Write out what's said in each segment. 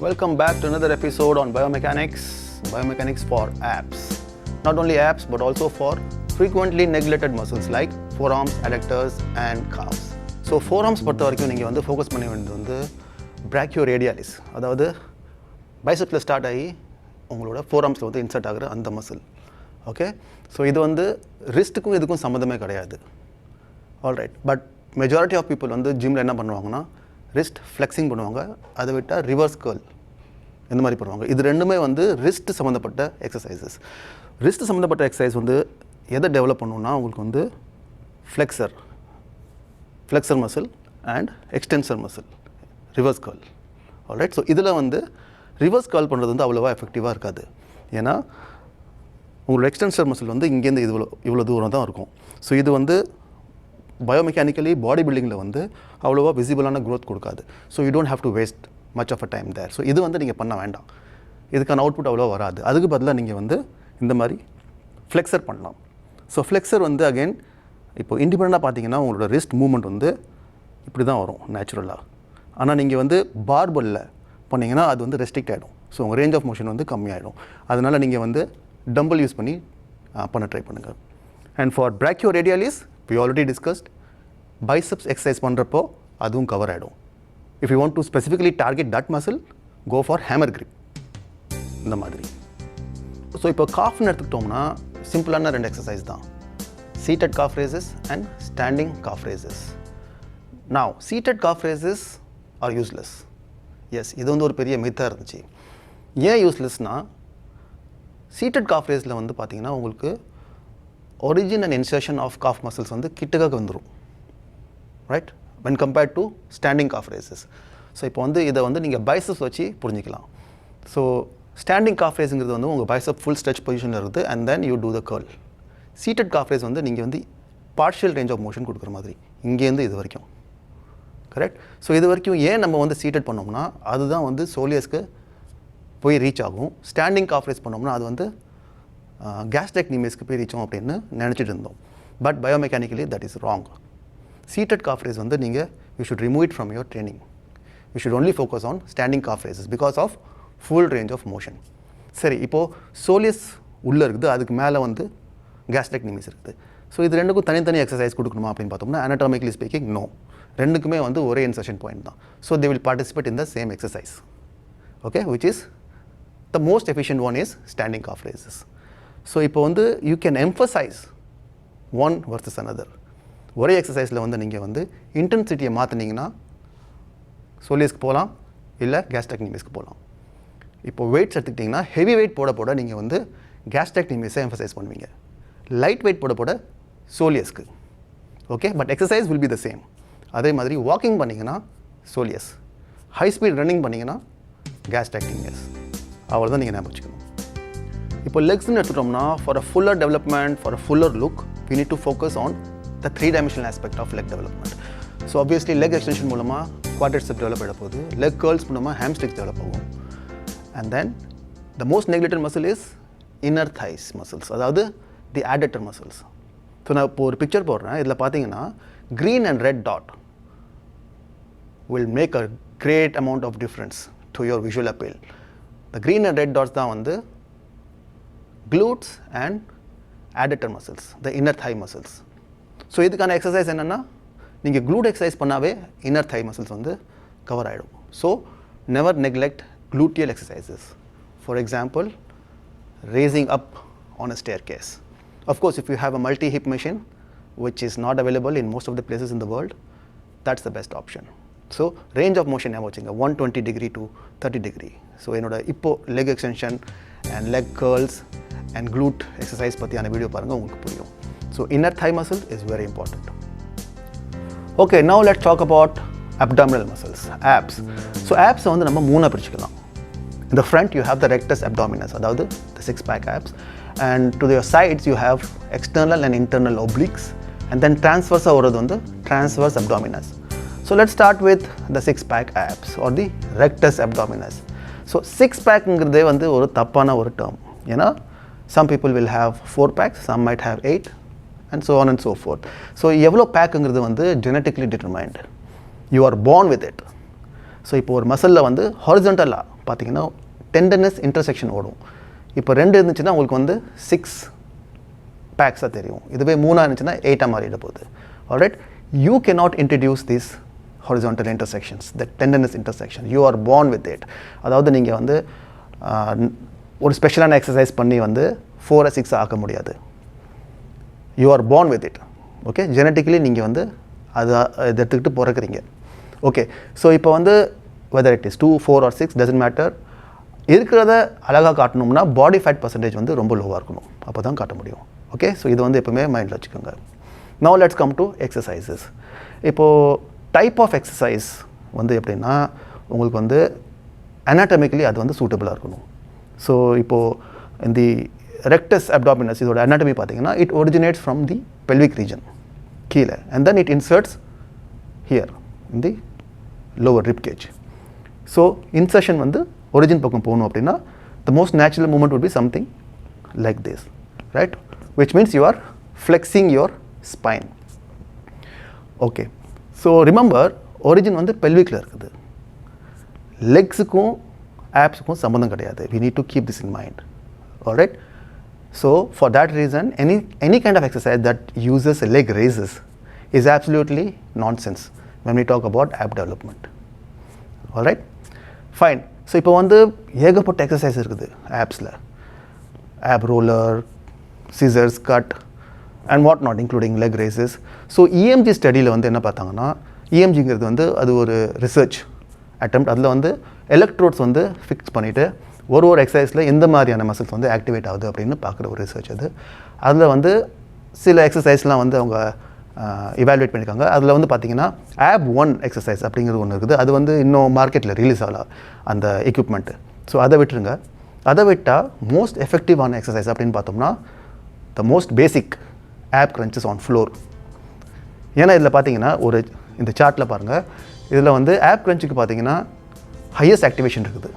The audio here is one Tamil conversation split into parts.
Welcome back to another episode on biomechanics for abs. Not only abs but also for frequently neglected muscles like forearms, adductors and calves. So forearms பொறுத்த வரைக்கும் நீங்கள் வந்து ஃபோக்கஸ் பண்ண வேண்டியது வந்து brachioradialis, அதாவது பைசெப்ஸில் ஸ்டார்ட் ஆகி உங்களோட ஃபோராம்ஸில் வந்து இன்சர்ட் ஆகிற அந்த மசில். ஓகே, ஸோ இது வந்து ரிஸ்ட்டுக்கும் இதுக்கும் சம்மந்தமே கிடையாது. Alright, but majority of people வந்து ஜிம்மில் என்ன பண்ணுவாங்கன்னா ரிஸ்ட் ஃப்ளெக்ஸிங் பண்ணுவாங்க, அதை விட்டால் ரிவர்ஸ் கர்ல் இந்த மாதிரி பண்ணுவாங்க. இது ரெண்டுமே வந்து ரிஸ்ட் சம்மந்தப்பட்ட எக்ஸசைசஸ். ரிஸ்ட் சம்மந்தப்பட்ட எக்ஸசைஸ் வந்து எதை டெவலப் பண்ணணுன்னா உங்களுக்கு வந்து flexor muscle and extensor muscle, reverse curl. Alright, so இதில் வந்து ரிவர்ஸ் கர்ல் பண்ணுறது வந்து அவ்வளோவா எஃபெக்டிவாக இருக்காது. ஏன்னா உங்களோட எக்ஸ்டென்சர் மசில் வந்து இங்கேருந்து இவ்வளோ தூரம் தான் இருக்கும். ஸோ இது வந்து பயோமெக்கானிக்கலி பாடி பில்டிங்கில் வந்து அவ்வளோவா விசிபிளான க்ரோத் கொடுக்காது. So you don't have to waste much of a time there. So இது வந்து நீங்கள் பண்ண வேண்டாம், இதுக்கான அவுட்புட் அவ்வளோ வராது. அதுக்கு பதிலாக நீங்கள் வந்து இந்த மாதிரி ஃப்ளெக்ஸர் பண்ணலாம். ஸோ ஃப்ளெக்ஸர் வந்து அகெயின் இப்போ இண்டிபெண்டாக பார்த்தீங்கன்னா உங்களோட ரிஸ்ட் மூவ்மெண்ட் வந்து இப்படி தான் வரும் நேச்சுரலாக. ஆனால் நீங்கள் வந்து பார்பலில் பண்ணிங்கன்னா அது வந்து ரெஸ்ட்ரிக்ட் ஆகிடும். ஸோ உங்கள் ரேஞ்ச் ஆஃப் மோஷன் வந்து கம்மியாகிடும். அதனால் நீங்கள் வந்து டம்பிள் யூஸ் பண்ணி பண்ண ட்ரை பண்ணுங்கள். And for brachioradialis we already discussed, biceps exercise பண்ணுறப்போ அதுவும் கவர் ஆகிடும். if you want to specifically target that muscle, go for hammer grip இந்த மாதிரி. ஸோ இப்போ காஃப்னு எடுத்துக்கிட்டோம்னா சிம்பிளான ரெண்டு எக்ஸசைஸ் தான், seated calf raises and standing calf raises. now seated calf raises are useless. Yes, இது வந்து ஒரு பெரிய மித்தாக இருந்துச்சு. ஏன் யூஸ்லெஸ்னால் seated calf raiseல வந்து பார்த்தீங்கன்னா உங்களுக்கு origin and insertion of calf muscles வந்து கிட்டக்க வந்துடும், right, when compared to standing calf raises. So இப்போ வந்து இதை வந்து நீங்கள் பைசப்ஸ் வச்சு புரிஞ்சிக்கலாம். ஸோ ஸ்டாண்டிங் calf raiseங்கிறது வந்து உங்கள் பைசப் ஃபுல் ஸ்ட்ரெச் பொசிஷனில் இருக்குது and then you do the curl. seated calf raise வந்து நீங்கள் வந்து பார்ஷியல் ரேஞ்ச் ஆஃப் மோஷன் கொடுக்குற மாதிரி இங்கேருந்து இது வரைக்கும், கரெக்ட். ஸோ இது வரைக்கும் ஏன் நம்ம வந்து சீட்டட் பண்ணோம்னா அதுதான் வந்து சோலியஸ்க்கு போய் ரீச் ஆகும். ஸ்டாண்டிங் calf raise பண்ணோம்னா அது வந்து கேஸ்ட்ரெக்டமிஸ்க்கு போய் ரீச்சோம் அப்படின்னு நினச்சிட்டு இருந்தோம். But biomechanically that is wrong. seated calf raise வந்து நீங்கள் you should remove it from your training. You should only focus on standing calf raises because of full range of motion. சரி, இப்போது சோலியஸ் உள்ளே இருக்குது, அதுக்கு மேலே வந்து கேஸ்ட்ரெக்டமிஸ் இருக்குது. ஸோ இது ரெண்டுக்கும் தனித்தனி எக்ஸசைஸ் கொடுக்கணுமா அப்படின்னு பார்த்தோம்னா anatomically speaking நோ, ரெண்டுக்குமே வந்து ஒரே இன்சர்ஷன் பாயிண்ட் தான். So they will participate in the same exercise. Okay, which is the most efficient one is standing calf raises. So இப்போ வந்து you can emphasize one versus another. ஒரே எக்ஸசைஸில் வந்து நீங்கள் வந்து இன்டென்சிட்டியை மாற்றினீங்கன்னா சோலியஸ்க்கு போகலாம், இல்லை கேஸ்ட்ரெக்டமிஸ்க்கு போகலாம். இப்போ வெயிட்ஸ் எடுத்துக்கிட்டிங்கன்னா ஹெவி வெயிட் போட நீங்கள் வந்து கேஸ்ட்ரெக்டமிஸை எம்ஃபசைஸ் பண்ணுவீங்க, லைட் வெயிட் போட சோலியஸ்க்கு. Okay, but exercise will be the same. அதே மாதிரி வாக்கிங் பண்ணிங்கன்னா சோலியஸ், ஹை ஸ்பீட் ரன்னிங் பண்ணிங்கன்னா கேஸ்ட்ரெக்டமிஸ். அவ்வளோதான் நீங்கள் ஞாபகம் வச்சுக்கணும். இப்போ லெக்ஸ்ன்னு எடுத்துட்டோம்னா for a fuller development, for a fuller look, we need to focus on the 3-dimensional aspect of leg development. So obviously leg extension மூலமாக quadriceps டெவலப் ஆகிட போகுது, leg curls மூலமாக hamstrings டெவலப் ஆகும். and then the most neglected muscle is inner thighs muscles, அதாவது the adductor muscles. ஸோ நான் இப்போ ஒரு பிக்சர் போடுறேன், இதில் பார்த்தீங்கன்னா green and red dot will make a great amount of difference to your visual appeal. the green and red dots தான் வந்து glutes and adductor muscles, the inner thigh muscles. So இதுக்கான எக்ஸசைஸ் என்னென்னா நீங்கள் glute எக்ஸசைஸ் பண்ணாவே inner thigh muscles வந்து கவர் ஆகிடும். So never neglect gluteal exercises. For example, raising up on a staircase. Of course, if you have a multi-hip machine, which is not available in most of the places in the world, that's the best option. So range of motion ஞாபகம் வச்சுங்க, 120 degree to 30 degree. ஸோ என்னோட இப்போ leg extension and leg curls and glute exercise பற்றியான வீடியோ பாருங்கள், உங்களுக்கு புரியும். So inner thigh muscle is very important. Okay, now let's talk about abdominal muscles, abs. So abs வந்து நம்ம மூணாக பிரிச்சுக்கலாம். In the front you have the rectus abdominis, அதாவது the six-pack abs, and to your sides you have external and internal obliques, and then transverse வரது வந்து transverse abdominis. So let's start with the six-pack abs or the rectus abdominis. So six-packங்கிறதே வந்து ஒரு தப்பான ஒரு term. ஏன்னா some people will have 4 packs, some might have 8 and so on and so forth. So எவ்வளோ பேக்குங்கிறது வந்து genetically determined. You are born with it. So இப்போ ஒரு மசிலில் வந்து ஹாரிசன்டலாக பார்த்தீங்கன்னா டெண்டனஸ் இன்டர்செக்ஷன் ஓடும். இப்போ 2 இருந்துச்சுன்னா உங்களுக்கு வந்து 6 பேக்ஸாக தெரியும். இதுவே 3 இருந்துச்சுன்னா 8 மாறிட போகுது. Alright, you cannot introduce these horizontal intersections, the tendinous intersection. You are born with it. அதாவது நீங்கள் வந்து ஒரு ஸ்பெஷலான எக்ஸசைஸ் பண்ணி வந்து 4 6 ஆக்க முடியாது. You are born with it. Okay, genetically நீங்கள் வந்து அதை எடுத்துக்கிட்டு பிறக்கிறீங்க. ஓகே, ஸோ இப்போ வந்து whether it is 2 4 or 6 doesn't matter. இருக்கிறத அழகாக காட்டணும்னா பாடி ஃபேட் பர்சன்டேஜ் வந்து ரொம்ப லோவாக இருக்கணும், அப்போ தான் காட்ட முடியும். ஓகே, ஸோ இது வந்து எப்பவுமே மைண்டில் வச்சுக்கோங்க. Now let's come to exercises. இப்போது டைப் ஆஃப் எக்ஸசைஸ் வந்து எப்படின்னா உங்களுக்கு வந்து அனாட்டமிக்கலி அது வந்து சூட்டபிளாக இருக்கணும். ஸோ இப்போது இந்த ரெக்டஸ் அப்டாமினஸ் இதோட அனாட்டமி பார்த்தீங்கன்னா it originates from the pelvic region கீழே, and then it inserts here in the lower rib cage. So insertion வந்து ஒரிஜின் பக்கம் போகணும் அப்படின்னா the most natural movement would be something like this, right, which means you are flexing your spine. Okay, so remember origin வந்து pelvicல இருக்குது, லெக்ஸுக்கும் ஆப்ஸுக்கும் சம்பந்தம் கிடையாது. we need to keep this in mind. Alright, so for that reason any kind of exercise that uses leg raises is absolutely nonsense when we talk about ab development. Alright, fine. So இப்போ வந்து ஏகப்பட்ட எக்ஸசைஸ் இருக்குது ஆப்ஸில், ab roller, scissors, cut and what not including leg raises. So EMG ஸ்டடியில் வந்து என்ன பார்த்தாங்கன்னா, இஎம்ஜிங்கிறது வந்து அது ஒரு ரிசர்ச் அட்டெம்ப்ட். அதில் வந்து எலக்ட்ரோட்ஸ் வந்து ஃபிக்ஸ் பண்ணிவிட்டு ஒரு எக்ஸசைஸில் எந்த மாதிரியான மசில்ஸ் வந்து ஆக்டிவேட் ஆகுது அப்படின்னு பார்க்குற ஒரு ரிசர்ச் அது. அதில் வந்து சில எக்ஸசைஸ்லாம் வந்து அவங்க இவாலுவேட் பண்ணியிருக்காங்க. அதில் வந்து பார்த்தீங்கன்னா ஆப் 1 எக்ஸசைஸ் அப்படிங்கிறது ஒன்று இருக்குது. அது வந்து இன்னும் மார்க்கெட்டில் ரிலீஸ் ஆகலாம் அந்த எக்யூப்மெண்ட்டு. ஸோ அதை விட்டுருங்க. அதை விட்டால் மோஸ்ட் எஃபெக்டிவான எக்ஸசைஸ் அப்படின்னு பார்த்தோம்னா the most basic ab crunches on floor. ஏன்னா இதில் பார்த்தீங்கன்னா இந்த சார்ட்டில் பாருங்கள், இதில் வந்து ஆப் கிரன்ச்சுக்கு பார்த்தீங்கன்னா ஹையஸ்ட் ஆக்டிவேஷன் இருக்குது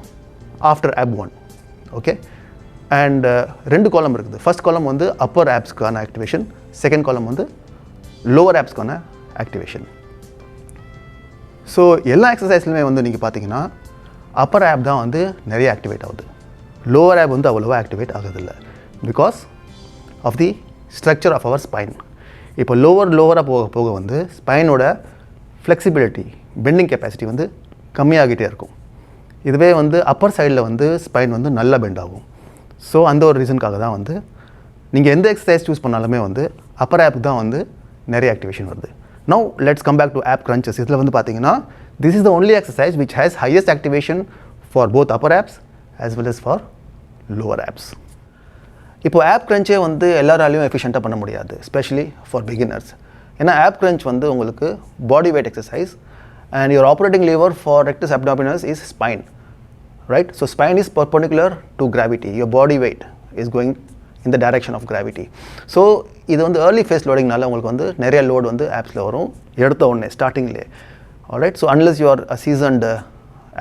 ஆஃப்டர் ஆப் 1. ஓகே, அண்ட் 2 காலம் இருக்குது. ஃபர்ஸ்ட் காலம் வந்து அப்பர் ஆப்ஸ்க்கான ஆக்டிவேஷன், செகண்ட் காலம் வந்து லோவர் ஆப்ஸ்க்கான ஆக்டிவேஷன். ஸோ எல்லா எக்ஸசைஸ்லையுமே வந்து நீங்கள் பார்த்தீங்கன்னா அப்பர் ஆப் தான் வந்து நிறைய ஆக்டிவேட் ஆகுது, லோவர் ஆப் வந்து அவ்வளோவா ஆக்டிவேட் ஆகுதில்லை because of the structure of our spine. இப்போ லோவராக போக போக வந்து ஸ்பைனோட ஃப்ளெக்சிபிலிட்டி, பெண்டிங் கெப்பாசிட்டி வந்து கம்மியாகிட்டே இருக்கும். இதுவே வந்து அப்பர் சைடில் வந்து ஸ்பைன் வந்து நல்லா பெண்ட் ஆகும். ஸோ அந்த ஒரு ரீசனுக்காக தான் வந்து நீங்கள் எந்த எக்ஸசைஸ் சூஸ் பண்ணாலுமே வந்து அப்பர் ஆப் தான் வந்து நிறைய ஆக்டிவேஷன் வருது. Now let's come back to ab crunches. இதில் வந்து பார்த்தீங்கன்னா this is the only exercise which has highest activation for both upper abs as well as for lower abs. இப்போ ab crunch வந்து எல்லாராலையும் எஃபிஷியண்ட்டாக பண்ண முடியாது, especially for beginners. ஏன்னா ab crunch வந்து உங்களுக்கு body weight exercise and your operating lever for rectus abdominis is spine, right? So spine is perpendicular to gravity. Your body weight is going in the direction of gravity. So இது வந்து early phase loadingனால உங்களுக்கு வந்து நிறைய லோட் வந்து ஆப்ஸில் வரும் எடுத்த உடனே ஸ்டார்டிங்லேயே. Alright, so unless you are a seasoned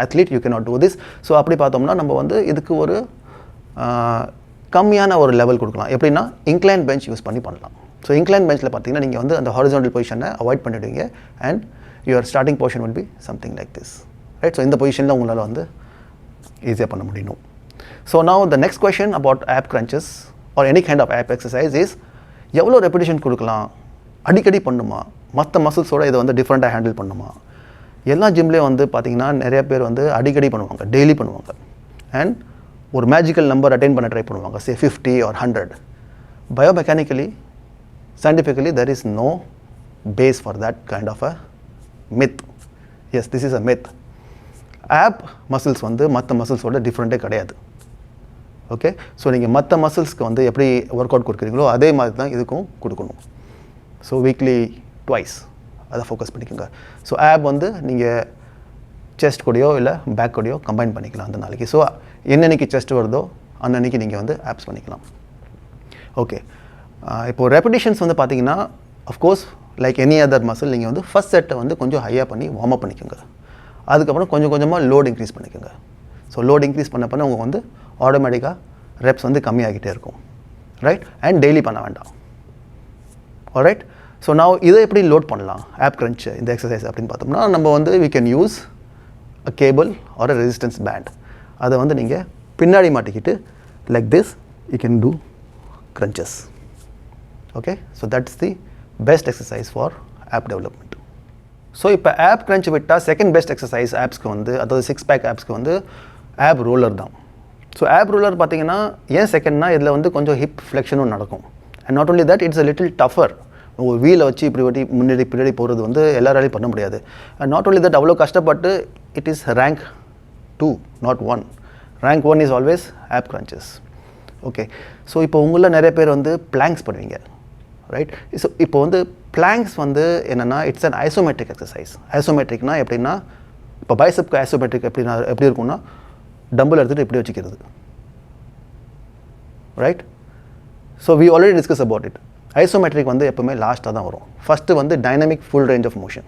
athlete you cannot do this. So அப்படி பார்த்தோம்னா நம்ம வந்து இதுக்கு ஒரு கம்மியான ஒரு லெவல் கொடுக்கலாம். எப்படின்னா இன்க்ளைன் பெஞ்ச் யூஸ் பண்ணலாம். ஸோ இன்க்ளைன் பெஞ்சில் பார்த்தீங்கன்னா நீங்கள் வந்து அந்த ஹாரிசான்டல் பொசிஷனை அவாய்ட் பண்ணிவிடுவீங்க and your starting position will be something like this, right? So இந்த பொசிஷனில் உங்களால் வந்து ஈஸியாக பண்ண முடியும். So now the next question about ab crunches or any kind of ab exercise is எவ்வளோ ரெப்பிடேஷன் கொடுக்கலாம், அடிக்கடி பண்ணுமா, மற்ற மசில்ஸோடு இதை வந்து டிஃப்ரெண்ட்டாக ஹேண்டில் பண்ணுமா. எல்லா ஜிம்லேயும் வந்து பார்த்திங்கன்னா நிறைய பேர் வந்து அடிக்கடி பண்ணுவாங்க, டெய்லி பண்ணுவாங்க அண்ட் ஒரு மேஜிக்கல் நம்பர் அட்டைன் பண்ண ட்ரை பண்ணுவாங்க, say 50 or 100. Biomechanically, scientifically there is no base for that kind of a myth. Yes, this is a myth. ab muscles வந்து மற்ற மசில்ஸோட டிஃப்ரெண்ட்டே கிடையாது. ஓகே, ஸோ நீங்கள் மற்ற மசில்ஸ்க்கு வந்து எப்படி ஒர்க் அவுட் கொடுக்குறீங்களோ அதே மாதிரி தான் இதுக்கும் கொடுக்கணும். ஸோ வீக்லி ட்வைஸ் அதை ஃபோக்கஸ் பண்ணிக்கோங்க. ஸோ ஆப் வந்து நீங்கள் செஸ்ட் கூடயோ இல்லை பேக் கூடயோ கம்பைன் பண்ணிக்கலாம் அந்த நாளைக்கு. ஸோ என்னன்னைக்கு செஸ்ட் வருதோ அன்னன்னைக்கு நீங்கள் வந்து ஆப்ஸ் பண்ணிக்கலாம். ஓகே, இப்போது ரெப்பிடேஷன்ஸ் வந்து பார்த்தீங்கன்னா of course like any other muscle நீங்கள் வந்து ஃபஸ்ட் செட்டை வந்து கொஞ்சம் ஹையாக பண்ணி வார்ம் அப் பண்ணிக்கோங்க. அதுக்கப்புறம் கொஞ்சம் கொஞ்சமாக லோட் இன்க்ரீஸ் பண்ணிக்கோங்க. ஸோ லோட் இன்க்ரீஸ் பண்ண பண்ண உங்களுக்கு வந்து ஆட்டோமேட்டிக்காக ரெப்ஸ் வந்து கம்மியாகிட்டே இருக்கும், ரைட்? அண்ட் டெய்லி பண்ண வேண்டாம். ஆல்ரைட், ஸோ நான் இதை எப்படி லோட் பண்ணலாம் ஆப் கிரன்ச் இந்த எக்ஸசைஸ் அப்படின்னு பார்த்தோம்னா நம்ம வந்து we can use a cable or a resistance band. அதை வந்து நீங்கள் பின்னாடி மாட்டிக்கிட்டு like this you can do crunches. Okay, so that's the best exercise for ab development. So இப்போ ab crunch விட்டால் செகண்ட் பெஸ்ட் எக்ஸசைஸ் ஆப்ஸ்க்கு வந்து அதாவது சிக்ஸ் பேக் ஆப்ஸ்க்கு வந்து ab ரோலர் தான். ஸோ ab ரோலர் பார்த்தீங்கன்னா ஏன் செகண்ட்னா இதில் வந்து கொஞ்சம் ஹிப் ஃப்ளெக்ஷனும் நடக்கும். And not only that, it's a little tougher. ஒரு வீலை வச்சு இப்படி முன்னாடி பின்னாடி போகிறது வந்து எல்லாராலையும் பண்ண முடியாது. அண்ட் நாட் only that, அவ்வளோ கஷ்டப்பட்டு it is rank 2 not 1. Rank 1 is always ab crunches. Okay, so இப்போ உங்களில் நிறைய பேர் வந்து பிளாங்க்ஸ் பண்ணுவீங்க, ரைட்? ஸோ இப்போ வந்து பிளாங்க்ஸ் வந்து என்னென்னா இட்ஸ் அன் ஐசோமெட்ரிக் எக்ஸசைஸ். ஐசோமெட்ரிக்னா எப்படின்னா இப்போ பைசப்க்கு ஐசோமெட்ரிக் எப்படி இருக்கும்னா டம்பிள் எடுத்துகிட்டு எப்படி வச்சுக்கிறது, right? So we already discuss about it. Isometric வந்து எப்போவுமே லாஸ்ட்டாக தான் வரும். ஃபஸ்ட்டு வந்து dynamic full range of motion,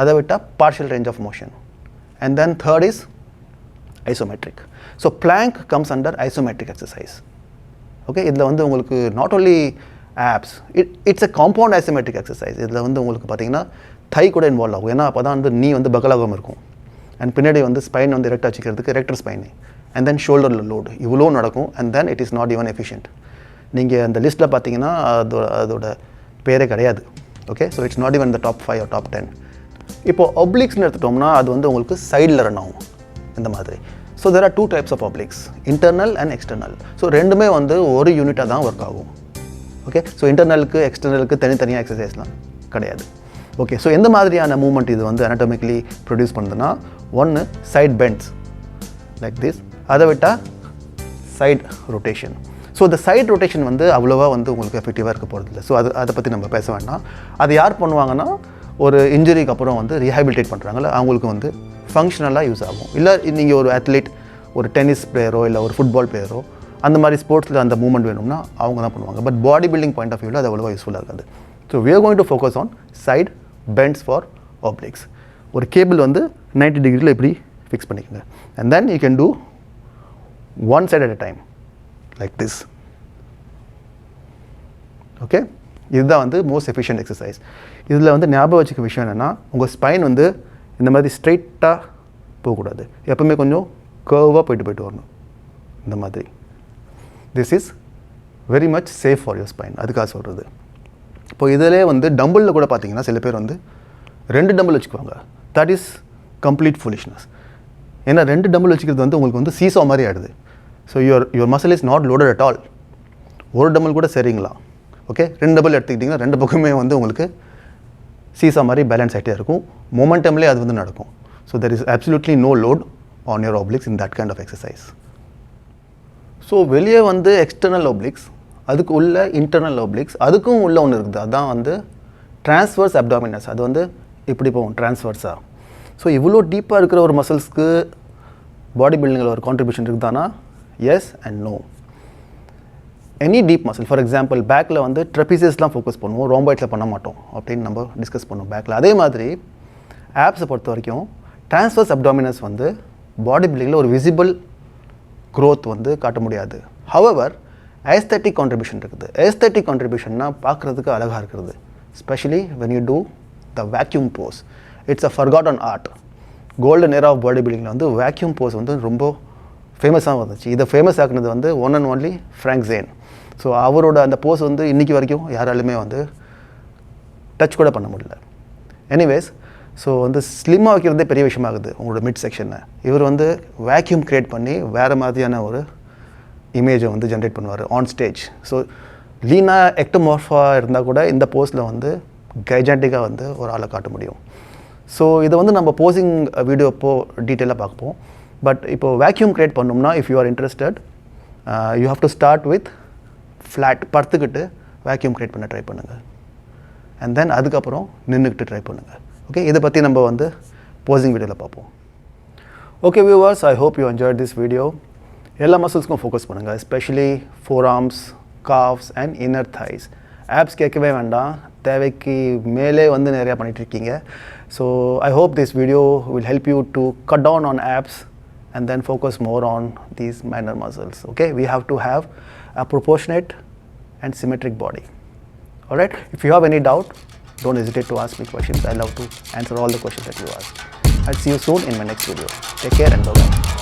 அதை விட்டால் partial range of motion, and then third is isometric. So plank comes under isometric exercise. Okay, இதில் வந்து உங்களுக்கு not only abs, it's a compound isometric exercise. இதில் வந்து உங்களுக்கு பார்த்தீங்கன்னா thigh கூட இன்வால்வ் ஆகும். ஏன்னா அப்போ தான் வந்து நீ வந்து பகலாகாமல் இருக்கும். அண்ட் பின்னாடி வந்து ஸ்பைன் வந்து எரெக்டாக வச்சுக்கிறதுக்கு ரெக்டர் ஸ்பைனு, அண்ட் தென் ஷோல்டரில் லோடு இவ்வளோ நடக்கும். And then it is not even efficient. நீங்கள் அந்த லிஸ்ட்டில் பார்த்தீங்கன்னா அதோட பேரே கிடையாது. Okay, so it's not even the top 5 or top 10. இப்போது obliques எடுத்துட்டோம்னா அது வந்து உங்களுக்கு சைடில் ரன் ஆகும் இந்த மாதிரி. So there are two types of obliques, internal and external. So ரெண்டுமே வந்து ஒரு யூனிட்டாக தான் ஒர்க் ஆகும். ஓகே, ஸோ இன்டர்னலுக்கு எக்ஸ்டர்னலுக்கு தனித்தனியாக எக்ஸசைஸ்லாம் கிடையாது. ஓகே, ஸோ எந்த மாதிரியான மூவ்மெண்ட் இது வந்து அனாட்டமிக்கலி ப்ரொடியூஸ் பண்ணுதுன்னா, ஒன்று சைட் பெண்ட்ஸ் லைக் திஸ், அதை விட்டால் சைட் ரொட்டேஷன். ஸோ இந்த சைட் ரொட்டேஷன் வந்து அவ்வளோவா வந்து உங்களுக்கு எஃபெக்டிவாக இருக்க போகிறது இல்லை. ஸோ அதை பற்றி நம்ம பேச வேண்டாம். அது யார் பண்ணுவாங்கன்னா ஒரு இன்ஜுரிக்கு அப்புறம் வந்து ரீஹாபிலிட்டேட் பண்ணுறாங்கல்ல, அவங்களுக்கு வந்து ஃபங்க்ஷனலாக யூஸ் ஆகும். இல்லை நீங்கள் ஒரு அத்லீட், ஒரு டென்னிஸ் பிளேயரோ இல்லை ஒரு ஃபுட்பால் பிளேயரோ அந்த மாதிரி ஸ்போர்ட்ஸில் அந்த மூவ்மெண்ட் வேணும்னா அவங்க தான் பண்ணுவாங்க. But body building point of வியூவில் அது அவ்வளோவா யூஸ்ஃபுல்லாக இருக்காது. So we are going to focus on side bends for obliques. ஒரு கேபிள் வந்து 90 டிகிரியில் இப்படி ஃபிக்ஸ் பண்ணிக்கோங்க. And then you can do one side at a time like this. Okay, இதுதான் வந்து மோஸ்ட் எஃபிஷியன்ட் எக்ஸசைஸ். இதில் வந்து ஞாபகம் வச்சுக்க விஷயம் என்னென்னா, உங்கள் ஸ்பைன் வந்து இந்த மாதிரி ஸ்ட்ரைட்டாக போகக்கூடாது. எப்பவுமே கொஞ்சம் கர்வாக போயிட்டு வரணும் இந்த மாதிரி. This is very much safe for your spine, அதுக்காக சொல்கிறது. இப்போ இதிலே வந்து டம்பிளில் கூட பார்த்தீங்கன்னா சில பேர் வந்து 2 டம்பிள் வச்சுக்குவாங்க. That is complete foolishness. ஏன்னா 2 டம்பிள் வச்சுக்கிறது வந்து உங்களுக்கு வந்து சீசா மாதிரி ஆகிடுது. So your muscle is not loaded at all. ஒரு டம்பிள் கூட சரிங்களா? ஓகே, 2 டம்பிள் எடுத்துக்கிட்டிங்கன்னா 2 பக்கமே வந்து உங்களுக்கு சீசா மாதிரி பேலன்ஸ் ஆகிட்டே இருக்கும். மொமெண்டம்லேயே அது வந்து நடக்கும். So there is absolutely no load on your obliques in that kind of exercise. So வெளியே வந்து எக்ஸ்டர்னல் obliques, அதுக்கு உள்ள இன்டர்னல் obliques, அதுக்கும் உள்ள ஒன்று இருக்குது. அதுதான் வந்து ட்ரான்ஸ்வர்ஸ் அப்டாமினஸ். அது வந்து இப்படி போகும் ட்ரான்ஸ்வர்ஸாக. ஸோ இவ்வளோ டீப்பாக இருக்கிற ஒரு மசில்ஸ்க்கு பாடி பில்டிங்கில் ஒரு கான்ட்ரிபியூஷன் இருக்குதானா? Yes and no. Any deep muscle, for example பேக்கில் வந்து ட்ரெபிசியஸ்லாம் ஃபோக்கஸ் பண்ணுவோம், ரோம்பாய்டில் பண்ண மாட்டோம் அப்படின்னு நம்ம டிஸ்கஸ் பண்ணுவோம் பேக்கில். அதே மாதிரி ஆப்ஸை பொறுத்த வரைக்கும் ட்ரான்ஸ்வர்ஸ் அப்டாமினஸ் வந்து பாடி பில்டிங்கில் ஒரு விசிபிள் க்ரோத் வந்து காட்ட முடியாது. ஹவவர் ஏஸ்தட்டிக் கான்ட்ரிபியூஷன் இருக்குது. ஏஸ்தட்டிக் கான்ட்ரிபியூஷன்னா பார்க்குறதுக்கு அழகாக இருக்கிறது. Specially when you do the vacuum pose, it's a forgotten art. Golden era of body பில்டிங்கில் வந்து வேக்யூம் போஸ் வந்து ரொம்ப ஃபேமஸாக வந்துச்சு. இதை ஃபேமஸ் ஆக்குனது வந்து one and only Frank Zane. So அவரோட அந்த போஸ் வந்து இன்றைக்கி வரைக்கும் யாராலுமே வந்து டச் கூட பண்ண முடியல. எனிவேஸ், ஸோ வந்து ஸ்லிம்மாக வைக்கிறதே பெரிய விஷயமாகுது உங்களோட மிட் செக்ஷனை. இவர் வந்து வேக்யூம் க்ரியேட் பண்ணி வேறு மாதிரியான ஒரு இமேஜை வந்து ஜென்ரேட் பண்ணுவார் ஆன் ஸ்டேஜ். ஸோ லீனாக எக்டோமார்ஃபாக இருந்தால் கூட இந்த போஸில் வந்து கைஜாண்டிக்காக வந்து ஒரு ஆளை காட்ட முடியும். ஸோ இதை வந்து நம்ம போசிங் வீடியோ இப்போது டீட்டெயிலாக பார்ப்போம். பட் இப்போது வேக்யூம் க்ரியேட் பண்ணோம்னா, if you are interested, you have to start with flat படுத்துக்கிட்டு வேக்யூம் க்ரியேட் பண்ண ட்ரை பண்ணுங்கள். அண்ட் தென் அதுக்கப்புறம் நின்றுக்கிட்டு ட்ரை பண்ணுங்கள். ஓகே, இதை பற்றி நம்ம வந்து போசிங் வீடியோவில் பார்ப்போம். Okay viewers, I hope you enjoyed this video. எல்லா மசில்ஸ்க்கும் ஃபோக்கஸ் பண்ணுங்கள், especially forearms, calves and inner thighs. Abs கேட்கவே வேண்டாம், தேவைக்கு மேலே வந்து நிறையா பண்ணிகிட்ருக்கீங்க. So I hope this video will help you to cut down on abs and then focus more on these minor muscles. Okay, we have to have a proportionate and symmetric body. All right, if you have any doubt, don't hesitate to ask me questions. I love to answer all the questions that you ask. I'll see you soon in my next video. Take care and bye-bye.